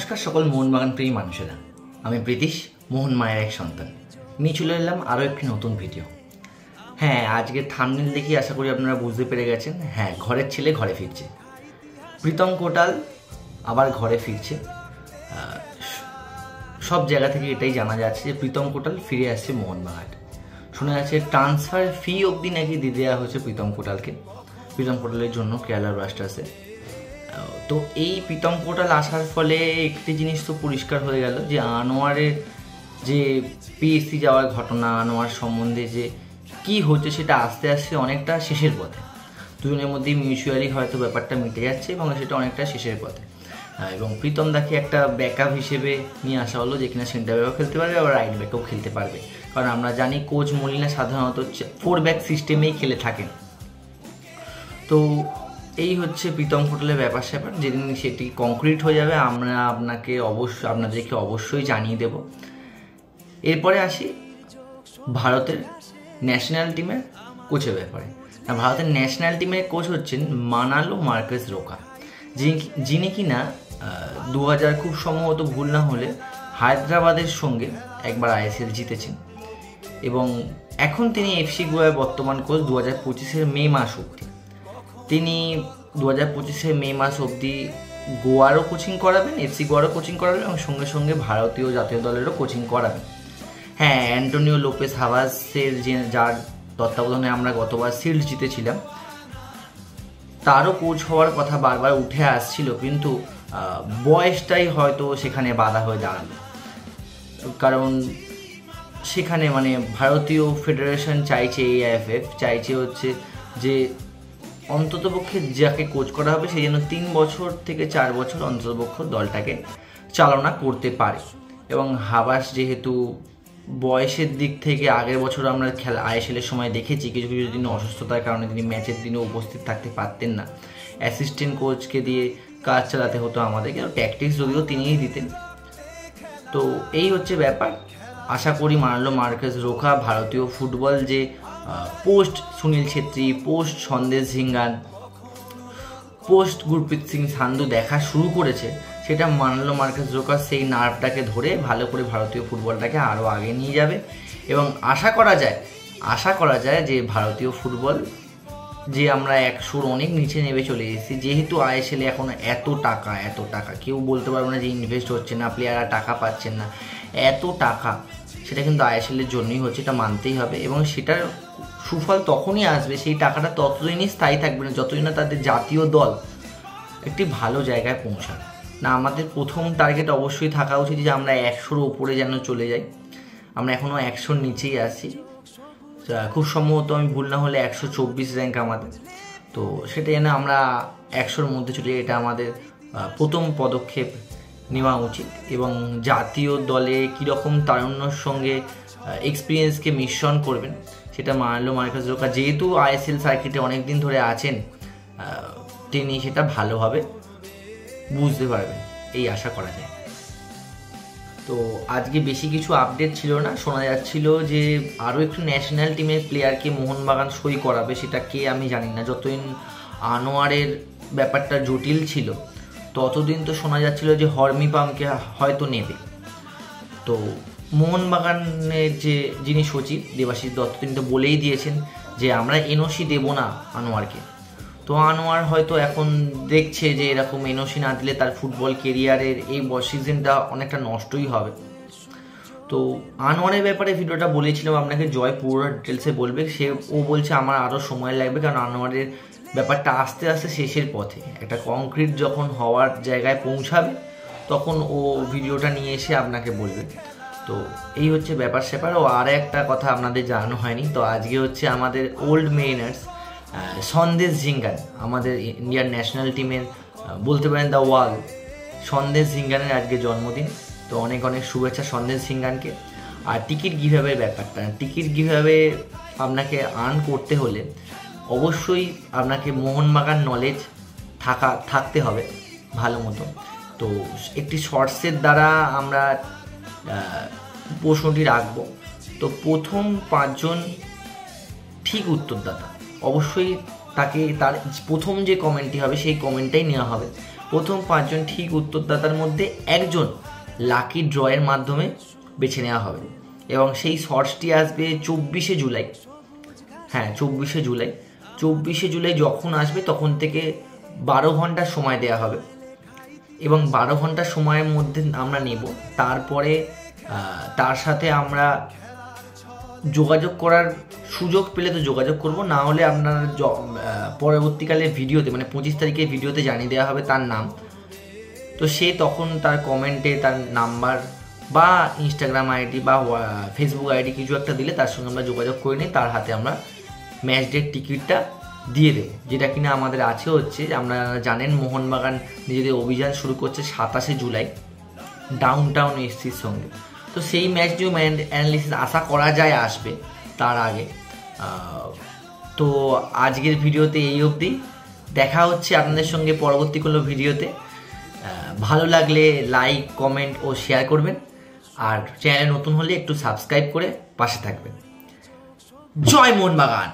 নমস্কার সকল মোহনবাগান প্রিয় মানুষেরা, আমি প্রীতিশ, মোহন মায়ের এক সন্তান নিয়ে চলে এলাম আরও একটি নতুন ভিডিও। হ্যাঁ, আজকে থাম্বনেল দেখি আশা করি আপনারা বুঝতে পেরে গেছেন। হ্যাঁ, ঘরের ছেলে ঘরে ফিরছে, প্রীতম কোটাল আবার ঘরে ফিরছে। সব জায়গা থেকে এটাই জানা যাচ্ছে যে প্রীতম কোটাল ফিরে আসছে মোহনবাগান। শোনা যাচ্ছে ট্রান্সফার ফি অবধি নাকি দিয়ে দেওয়া হয়েছে প্রীতম কোটালের জন্য কেরালা ব্লাস্টার্সে। তো এই প্রীতম কোটাল আসার ফলে একটি জিনিস তো পরিষ্কার হয়ে গেল যে আনোয়ারের যে পিএসসি যাওয়ার ঘটনা, আনোয়ার সম্বন্ধে যে কি হচ্ছে সেটা আস্তে আস্তে অনেকটা শেষের পথে। দুজনের মধ্যেই মিউচুয়ালি হয়তো ব্যাপারটা মিটে যাচ্ছে এবং সেটা অনেকটা শেষের পথে। এবং প্রীতম দাকে একটা ব্যাকআপ হিসেবে নিয়ে আসা হলো, যে কিনা সেন্টার ব্যাকও খেলতে পারবে আবার রাইট ব্যাকও খেলতে পারবে। কারণ আমরা জানি কোচ মলিনা সাধারণত 4 ব্যাক সিস্টেমেই খেলে থাকেন। তো এই হচ্ছে প্রীতম কোটালের ব্যাপার স্যাপার। যেদিন সেটি কংক্রিট হয়ে যাবে আমরা আপনাদেরকে অবশ্যই জানিয়ে দেব। এরপরে আসি ভারতের ন্যাশনাল টিমের কোচের ব্যাপারে। ভারতের ন্যাশনাল টিমের কোচ হচ্ছেন মানালো মার্কেস রোকা, যিনি কিনা 2000 খুব সম্ভবত ভুল না হলে হায়দ্রাবাদের সঙ্গে একবার আইএসএল জিতেছেন এবং এখন তিনি এফসি গোয়ার বর্তমান কোচ 2025 মে মাস অবধি। তিনি 2025 মে মাস অবধি গোয়ারও কোচিং করাবেন, এফসি গোয়ারও কোচিং করাবেন এবং সঙ্গে সঙ্গে ভারতীয় জাতীয় দলেরও কোচিং করাবেন। হ্যাঁ, অ্যান্টোনিও লোপেস হাভাসের যার তত্ত্বাবধানে আমরা গতবার শিল্ড জিতেছিলাম, তারও কোচ হওয়ার কথা বারবার উঠে আসছিল, কিন্তু বয়সটাই হয়তো সেখানে বাধা হয়ে দাঁড়ালো। কারণ সেখানে ভারতীয় ফেডারেশন চাইছে, এআইএফএফ চাইছে হচ্ছে যে অন্ততপক্ষে যাকে কোচ করা হবে সেই জন্য 3 বছর থেকে 4 বছর অন্ততপক্ষে দলটাকে চালনা করতে পারে। এবং হাবাস যেহেতু বয়সের দিক থেকে আগের বছর আমরা আইএসএলের সময় দেখেছি কিছু কিছু দিন অসুস্থতার কারণে তিনি ম্যাচের দিনে উপস্থিত থাকতে পারতেন না, অ্যাসিস্ট্যান্ট কোচকে দিয়ে কাজ চালাতে হতো আমাদেরকে, ট্যাকটিক্স যদিও তিনিই দিতেন। তো এই হচ্ছে ব্যাপার। আশা করি মানালো মার্কেস রোকা ভারতীয় ফুটবল যে post Sunil Chhetri, post Sandesh Jhingan, post Gurpreet Singh Sandhu দেখা শুরু করেছে, সেটা মানালো মার্কেস রোকা সেই নার্ভটাকে ধরে ভালো করে ভারতীয় ফুটবলটাকে আরও আগে নিয়ে যাবে। এবং আশা করা যায় যে ভারতীয় ফুটবল যে আমরা 100-র অনেক নিচে নেমে চলে এসেছি, যেহেতু আইএসএলে এখন এত টাকা কেউ বলতে পারবে না যে ইনভেস্ট হচ্ছে না, প্লেয়াররা টাকা পাচ্ছেন না, এত টাকা সেটা কিন্তু আইএসএলের জন্যই হচ্ছে, এটা মানতেই হবে। এবং সেটার সুফল তখনই আসবে, সেই টাকাটা ততদিনই স্থায়ী থাকবে না যতদিন না তাদের জাতীয় দল একটি ভালো জায়গায় পৌঁছায়। না, আমাদের প্রথম টার্গেট অবশ্যই থাকা উচিত যে আমরা 100-র উপরে যেন চলে যাই। আমরা এখনও 100-র নিচেই আছি, খুব সম্ভবত আমি ভুল না হলে 124 র্যাঙ্ক আমাদের। তো সেটা যেন আমরা 100-র মধ্যে চলে যাই, এটা আমাদের প্রথম পদক্ষেপ নেওয়া উচিত। এবং জাতীয় দলে কীরকম তারুণ্যর সঙ্গে এক্সপিরিয়েন্সকে মিশ্রণ করবেন সেটা মানালো মার্কেস রোকা যেহেতু আইএসএল সার্কিটে অনেক দিন ধরে আছেন, তিনি সেটা ভালোভাবে বুঝতে পারবেন, এই আশা করা যায়। তো আজকে বেশি কিছু আপডেট ছিল না, শোনা যাচ্ছিল যে আরও একটু ন্যাশনাল টিমের প্লেয়ারকে মোহনবাগান সই করাবে, সেটা কে আমি জানি না। যতদিন আনোয়ারের ব্যাপারটা জটিল ছিল ততদিন তো শোনা যাচ্ছিল যে হরমিপামকে হয়তো নেবে। তো মোহনবাগানের যিনি সচিব দেবাশিস দত্ত তিনি তো বলেই দিয়েছেন যে আমরা এনওসি দেব না আনোয়ারকে। তো আনোয়ার হয়তো এখন দেখছে যে এরকম এনওসি না দিলে তার ফুটবল কেরিয়ারের এই সিজনটা অনেকটা নষ্টই হবে। তো আনোয়ারের ব্যাপারে ভিডিওটা বলেছিলাম আপনাকে, জয় পুরো ডিটেলসে বলবে, ও বলছে আমার আরও সময় লাগবে, কারণ আনোয়ারের ব্যাপারটা আস্তে আস্তে শেষের পথে, একটা কংক্রিট যখন হওয়ার জায়গায় পৌঁছাবে তখন ও ভিডিওটা নিয়ে এসে আপনাকে বলবে। তো এই হচ্ছে ব্যাপার স্যাপার। ও আর একটা কথা আপনাদের জানানো হয়নি, তো আজকে হচ্ছে আমাদের ওল্ড মেরিনার্স সন্দেশ ঝিঙ্গান, আমাদের ইন্ডিয়ান ন্যাশনাল টিমের বলতে পারেন দ্য ওয়াল, সন্দেশ ঝিঙ্গানের আজকে জন্মদিন। তো অনেক অনেক শুভেচ্ছা সন্দেশ ঝিঙ্গানকে। আর টিকিট গিভঅ্যাওয়ে ব্যাপারটা, টিকিট গিভঅ্যাওয়ে আপনাকে আর্ন করতে হলে অবশ্যই আপনাকে মোহনবাগান নলেজ থাকতে হবে ভালো মতো। তো একটি শর্টসের দ্বারা আমরা প্রশ্নটি রাখবো। তো প্রথম 5 জন ঠিক উত্তরদাতা অবশ্যই তাকে তার প্রথম যে কমেন্টটি হবে সেই কমেন্টটাই নেওয়া হবে। প্রথম 5 জন ঠিক উত্তরদাতার মধ্যে একজন লাকি ড্রয়ের মাধ্যমে বেছে নেওয়া হবে এবং সেই শর্টসটি আসবে 24শে জুলাই। হ্যাঁ, 24শে জুলাই যখন আসবে তখন থেকে 12 ঘন্টা সময় দেওয়া হবে এবং 12 ঘন্টা সময়ের মধ্যে আমরা নেব। তারপরে তার সাথে আমরা যোগাযোগ করার সুযোগ পেলে তো যোগাযোগ করব, না হলে আপনারা পরবর্তীকালে ভিডিওতে মানে 25 তারিখের ভিডিওতে জানিয়ে দেওয়া হবে তার নাম। তো সে তখন তার কমেন্টে তার নাম্বার বা ইনস্টাগ্রাম আইডি বা ফেসবুক আইডি কিছু একটা দিলে তার সঙ্গে আমরা যোগাযোগ করে নিই, তার হাতে আমরা ম্যাচ ডের টিকিটটা দিয়ে দেবো। যেটা কিনা আমাদের আছে হচ্ছে, আমরা জানেন মোহনবাগান নিজেদের অভিযান শুরু করছে 27শে জুলাই ডাউন টাউন এসসির সঙ্গে। তো সেই ম্যাচ নিউ অ্যানালিসিস আশা করা যায় আসবে তার আগে। তো আজকের ভিডিওতে এই অবধি, দেখা হচ্ছে আপনাদের সঙ্গে পরবর্তী কোনো ভিডিওতে। ভালো লাগলে লাইক, কমেন্ট ও শেয়ার করবেন, আর চ্যানেলে নতুন হলে একটু সাবস্ক্রাইব করে পাশে থাকবেন। জয় মোহনবাগান।